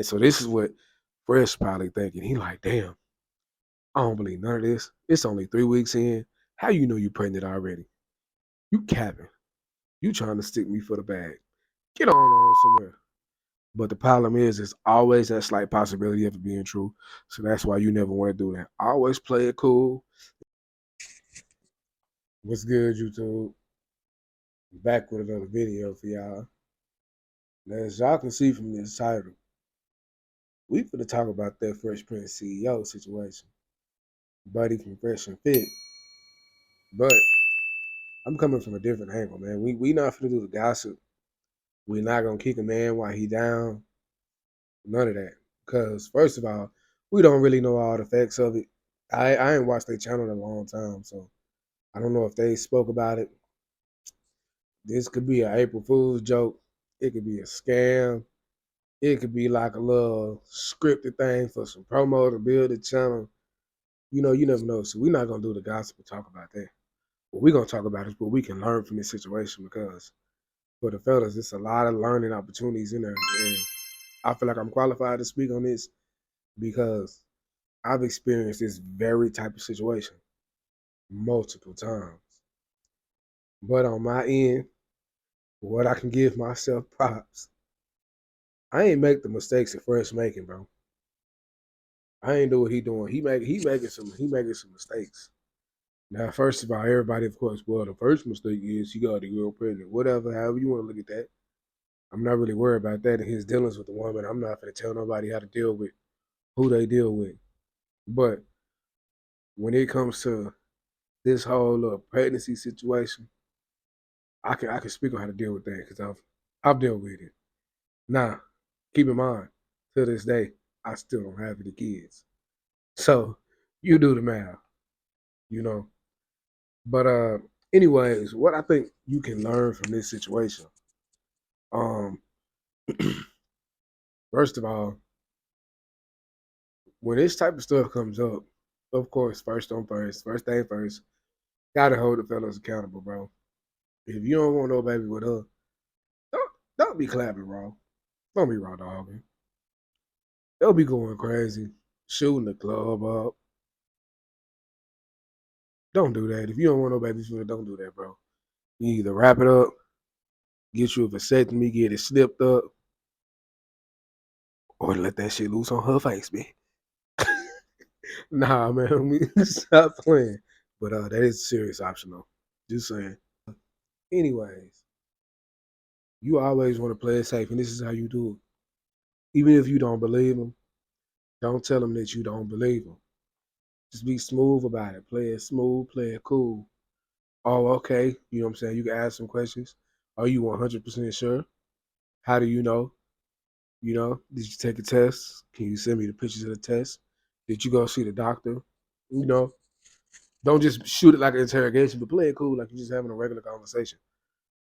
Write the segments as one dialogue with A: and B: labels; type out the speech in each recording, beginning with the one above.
A: so this is what Fresh probably thinking. He like, damn, I don't believe none of this. It's only 3 weeks in. How you know you pregnant already? You capping. You trying to stick me for the bag. Get on somewhere. But the problem is, it's always that slight possibility of it being true. So that's why you never want to do that. Always play it cool. What's good, YouTube? Back with another video for y'all. Now, as y'all can see from this title, we finna talk about that Fresh Prince CEO situation. Buddy from Fresh and Fit. But I'm coming from a different angle, man. We not finna do the gossip. We not gonna kick a man while he down. None of that. Because first of all, we don't really know all the facts of it. I ain't watched their channel in a long time, so I don't know if they spoke about it. This could be an April Fool's joke. It could be a scam. It could be like a little scripted thing for some promo to build the channel. You know, you never know. So we're not gonna do the gossip and talk about that. What we're gonna talk about is what we can learn from this situation, because for the fellas, it's a lot of learning opportunities in there. And I feel like I'm qualified to speak on this because I've experienced this very type of situation multiple times. But on my end, what I can give myself props, I ain't make the mistakes that Fresh making, bro. I ain't do what he doing. He making some mistakes. Now, first of all, everybody, of course, well, the first mistake is he got the girl pregnant. Whatever, however you want to look at that. I'm not really worried about that and his dealings with the woman. I'm not going to tell nobody how to deal with who they deal with. But when it comes to this whole pregnancy situation, I can speak on how to deal with that because I've dealt with it. Now, keep in mind, to this day, I still don't have any kids. So you do the math, you know. But anyways, what I think you can learn from this situation. Um, First of all, when this type of stuff comes up, of course, first thing first, gotta hold the fellas accountable, bro. If you don't want no baby with her, don't be clapping raw. Don't be raw dogging. They'll be going crazy, shooting the club up. Don't do that. If you don't want no babies with her, don't do that, bro. You either wrap it up, get you a vasectomy, get it snipped up, or let that shit loose on her face, man. Nah, man, we stop playing. But that is a serious option, though. Just saying. Anyways, you always want to play it safe, and this is how you do it. Even if you don't believe them, don't tell them that you don't believe them. Just be smooth about it. Play it smooth, play it cool. Oh, okay. You know what I'm saying? You can ask some questions. Are you 100% sure? How do you know? You know, did you take a test? Can you send me the pictures of the test? Did you go see the doctor? You know, don't just shoot it like an interrogation, but play it cool like you're just having a regular conversation.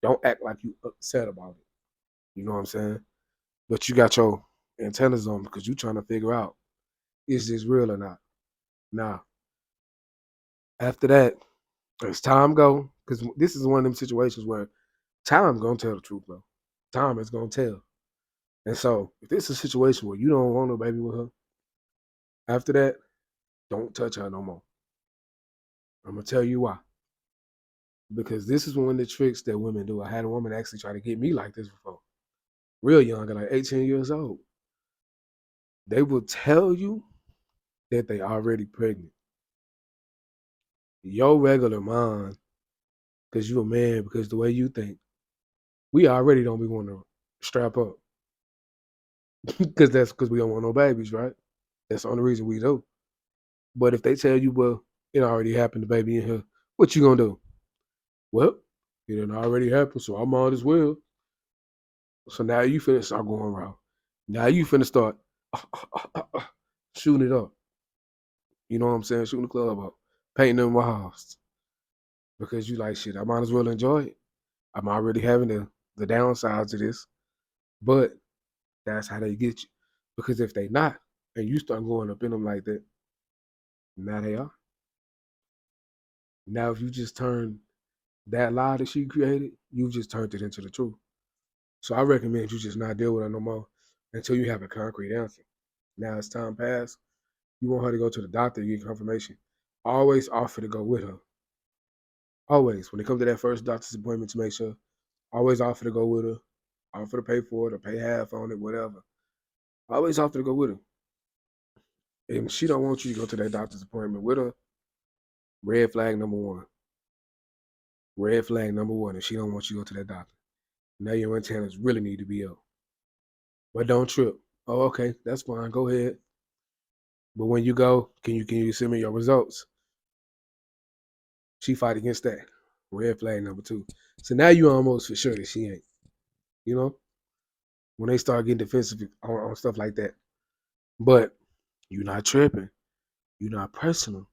A: Don't act like you upset about it. You know what I'm saying? But you got your antennas on because you're trying to figure out, is this real or not? Now, after that, as time go, because this is one of them situations where time gonna tell the truth, bro. Time is gonna tell. And so, if it's a situation where you don't want no baby with her, after that, don't touch her no more. I'm gonna tell you why. Because this is one of the tricks that women do. I had a woman actually try to get me like this before. Real young, like 18 years old. They will tell you that they already pregnant. Your regular mind, because you a man, because the way you think, we already don't be want to strap up. Because we don't want no babies, right? That's the only reason we do. But if they tell you, well, it already happened, the baby in here, what you gonna do? Well, it didn't already happen, so I might as well. So now you finna start going around. Now you finna start shooting it up. You know what I'm saying? Shooting the club up. Painting them walls. Because you like, shit, I might as well enjoy it. I'm already having the downsides of this. But that's how they get you. Because if they not, and you start going up in them like that, now they are. Now if you just turn that lie that she created, you've just turned it into the truth. So I recommend you just not deal with her no more. until you have a concrete answer. Now as time passed, you want her to go to the doctor, you get confirmation. Always offer to go with her. Always. When it comes to that first doctor's appointment to make sure, always offer to go with her. Offer to pay for it or pay half on it, whatever. Always offer to go with her. And she don't want you to go to that doctor's appointment with her. Red flag number one. Red flag number one. If she don't want you to go to that doctor. Now your antennas really need to be up. But don't trip. Oh, okay, that's fine. Go ahead. But when you go, can you send me your results? She fight against that. Red flag number two. So now you almost for sure that she ain't. You know, when they start getting defensive on stuff like that. But you're not tripping. You're not personal.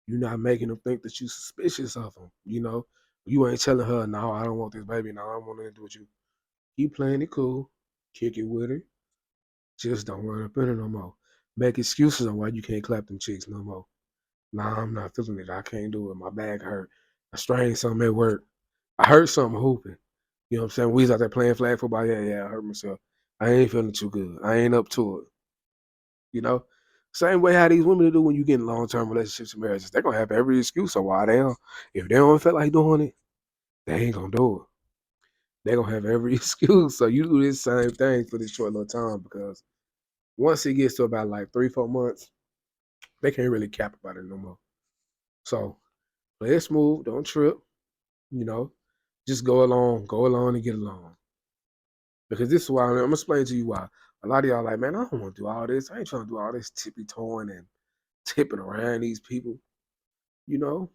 A: You're not making them think that you suspicious of them. You know, you ain't telling her, no, I don't want this baby. No, I don't want nothing to do with you. Keep playing it cool. Kick it with her. Just don't run up in her no more. Make excuses on why you can't clap them cheeks no more. Nah, I'm not feeling it. I can't do it. My back hurt. I strained something at work. I hurt something hooping. You know what I'm saying? We was out there playing flag football. Yeah, I hurt myself. I ain't feeling too good. I ain't up to it. You know? Same way how these women do when you get in long-term relationships and marriages. They're going to have every excuse of why they don't. If they don't feel like doing it, they ain't going to do it. They're going to have every excuse. So you do this same thing for this short little time because once it gets to about like 3-4 months, they can't really cap about it no more. So play it smooth. Don't trip. You know, just go along and get along. Because this is why I'm gonna explain to you why. A lot of y'all like, man, I don't want to do all this. I ain't trying to do all this tippy toeing and tipping around these people. You know,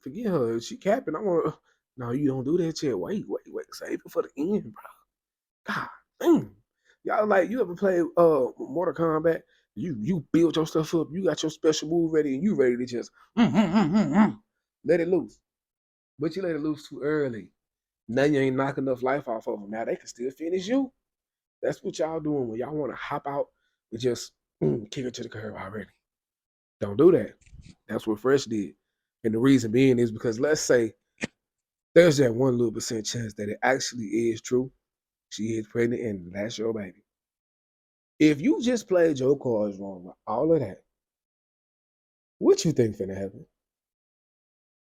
A: forget her. If she capping, I want. No, you don't do that shit. Wait. Save it for the end, bro. God damn. Y'all like you ever play Mortal Kombat? You build your stuff up. You got your special move ready, and you ready to just let it loose. But you let it loose too early. Now you ain't knocking enough life off of them. Now they can still finish you. That's what y'all doing when y'all want to hop out and just kick it to the curb already. Don't do that. That's what Fresh did. And the reason being is because let's say there's that 1% chance that it actually is true. She is pregnant and that's your baby. If you just played your cards wrong with all of that, what you think finna happen?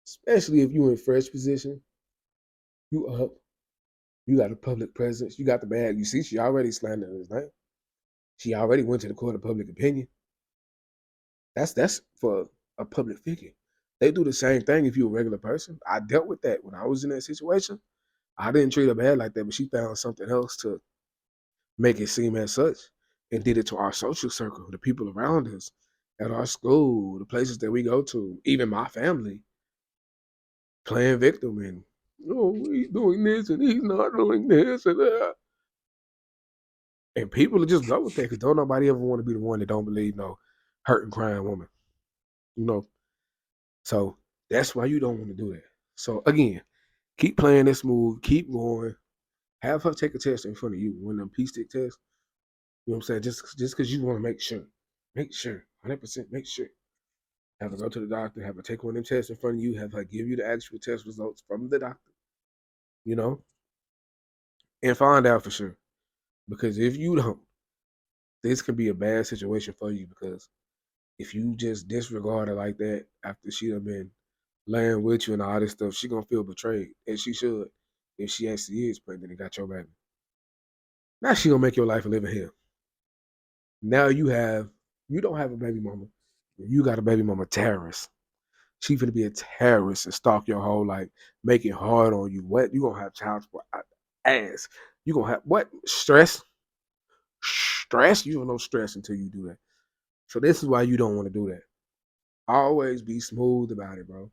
A: Especially if you in Fresh position, you up, you got a public presence, you got the bag. You see, she already slandered his name. She already went to the court of public opinion. That's for a public figure. They do the same thing if you're a regular person. I dealt with that when I was in that situation. I didn't treat her bad like that, but she found something else to make it seem as such and did it to our social circle, the people around us, at our school, the places that we go to, even my family, playing victim and oh, he's doing this and he's not doing this and people just go with that because don't nobody ever want to be the one that don't believe no hurt and crying woman, you know. So that's why you don't want to do that. So again, keep playing this move, keep going. Have her take a test in front of you, one of them P-stick tests. You know what I'm saying? Just because you want to make sure, 100% make sure. Have her go to the doctor, have her take one of them tests in front of you, have her give you the actual test results from the doctor, you know, and find out for sure. Because if you don't, this could be a bad situation for you because if you just disregard her like that after she done been laying with you and all this stuff, she gonna feel betrayed. And she should if she actually is pregnant and got your baby. Now she gonna make your life a living hell. Now you don't have a baby mama. You got a baby mama terrorist. She finna be a terrorist and stalk your whole life, make it hard on you. What? You gonna have child support ass. You gonna have what? Stress? Stress? You don't know stress until you do that. So this is why you don't want to do that. Always be smooth about it, bro.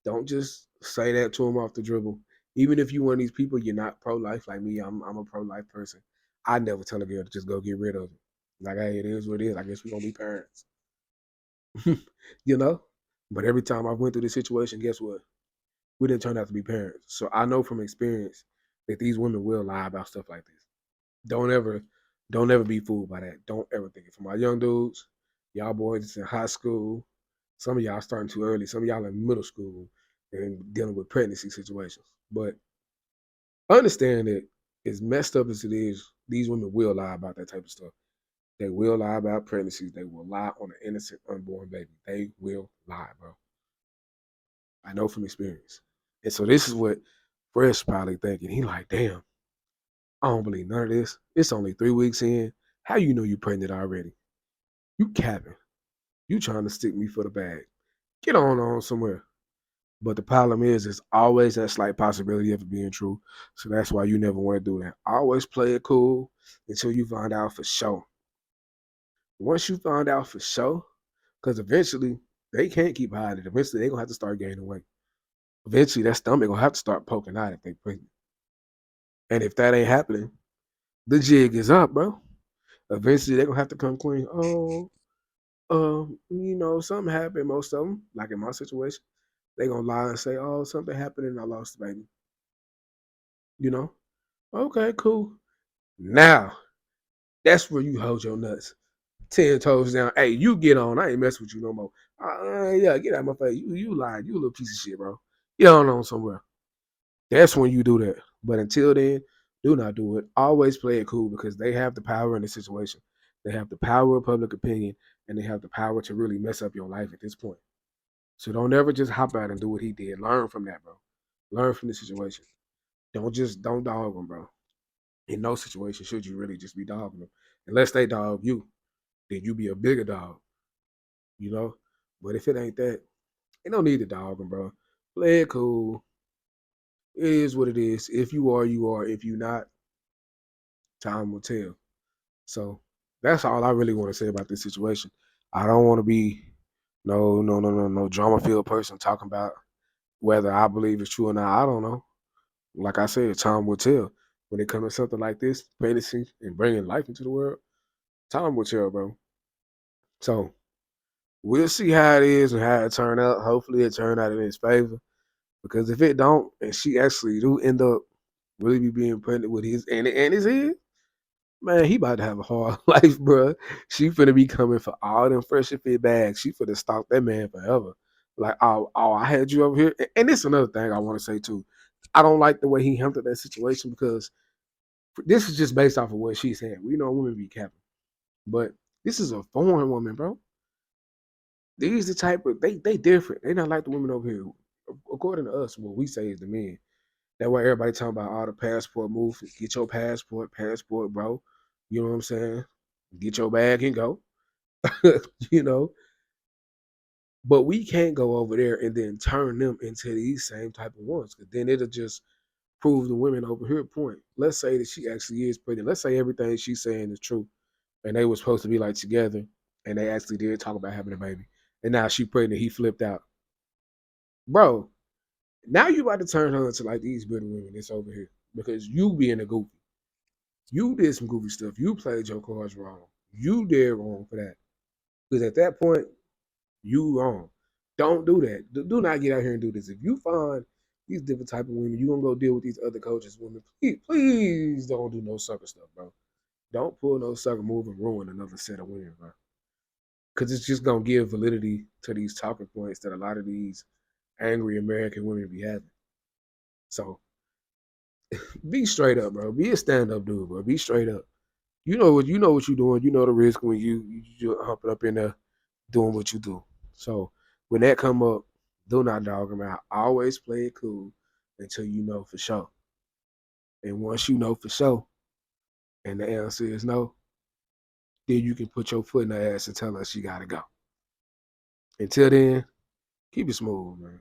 A: Don't just say that to him off the dribble. Even if you one of these people, you're not pro-life like me. I'm a pro-life person. I never tell a girl to just go get rid of it. Like, hey, it is what it is. I guess we're gonna be parents. you know? But every time I went through this situation, guess what? We didn't turn out to be parents. So I know from experience that these women will lie about stuff like this. Don't ever, don't ever be fooled by that. Don't ever think it. For my young dudes, y'all boys in high school, some of y'all starting too early. Some of y'all in middle school and dealing with pregnancy situations. But understand that as messed up as it is, these women will lie about that type of stuff. They will lie about pregnancies. They will lie on an innocent unborn baby. They will lie, bro. I know from experience. And so this is what Fresh probably thinking. He like, damn, I don't believe none of this. It's only 3 weeks in. How you know you pregnant already? You capping. You trying to stick me for the bag. Get on somewhere. But the problem is, it's always that slight possibility of it being true. So that's why you never want to do that. Always play it cool until you find out for sure. Once you find out for sure, because eventually they can't keep hiding. Eventually they're gonna have to start gaining weight. Eventually that stomach gonna have to start poking out if they pregnant. And if that ain't happening, the jig is up, bro. Eventually they're gonna have to come clean. Oh, something happened. Most of them, like in my situation, they gonna lie and say, "Oh, something happened and I lost the baby." You know? Okay, cool. Now that's where you hold your nuts 10 toes down. Hey, you get on. I ain't mess with you no more. Yeah, get out of my face. You lied. You a little piece of shit, bro. Get on somewhere. That's when you do that. But until then, do not do it. Always play it cool because they have the power in the situation. They have the power of public opinion and they have the power to really mess up your life at this point. So don't ever just hop out and do what he did. Learn from that, bro. Learn from the situation. Don't dog them, bro. In no situation should you really just be dogging them. Unless they dog you, then you be a bigger dog, you know? But if it ain't that, ain't no need to dog them, bro. Play it cool. It is what it is. If you are, you are. If you not, time will tell. So that's all I really want to say about this situation. I don't want to be no drama filled person talking about whether I believe it's true or not. I don't know. Like I said, time will tell. When it comes to something like this, pregnancy and bringing life into the world, time will tell, bro. So we'll see how it is and how it turn out. Hopefully, it turn out in his favor. Because if it don't, and she actually do end up really be being pregnant with his and his head, man, he about to have a hard life, bro. She finna be coming for all them fresh and fit bags. She finna stalk that man forever. Like, I had you over here. And this is another thing I want to say too. I don't like the way he handled that situation because this is just based off of what she's saying. We know women be capping, but this is a foreign woman, bro. These the type of they different. They not like the women over here. According to us, what we say is the men. That way everybody talking about all the passport moves. Get your passport, bro. You know what I'm saying? Get your bag and go. you know. But we can't go over there and then turn them into these same type of ones. Cause then it'll just prove the women over here point. Let's say that she actually is pregnant. Let's say everything she's saying is true. And they were supposed to be like together. And they actually did talk about having a baby. And now she pregnant, he flipped out. Bro, now you about to turn her into like these bitter women that's over here. Because you being a goofy. You did some goofy stuff. You played your cards wrong. You did wrong for that. Because at that point, you wrong. Don't do that. Do not get out here and do this. If you find these different type of women, you gonna go deal with these other coaches women. Please don't do no sucker stuff, bro. Don't pull no sucker move and ruin another set of women, bro. Because it's just gonna give validity to these talking points that a lot of these angry American women be having. So be straight up, bro. Be a stand up dude, bro. Be straight up. You know what you're doing. You know the risk when you humping up in there doing what you do. So when that come up, do not dog them out. Always play it cool until you know for sure. And once you know for sure, and the answer is no, then you can put your foot in her ass and tell her she gotta go. Until then, keep it smooth, man.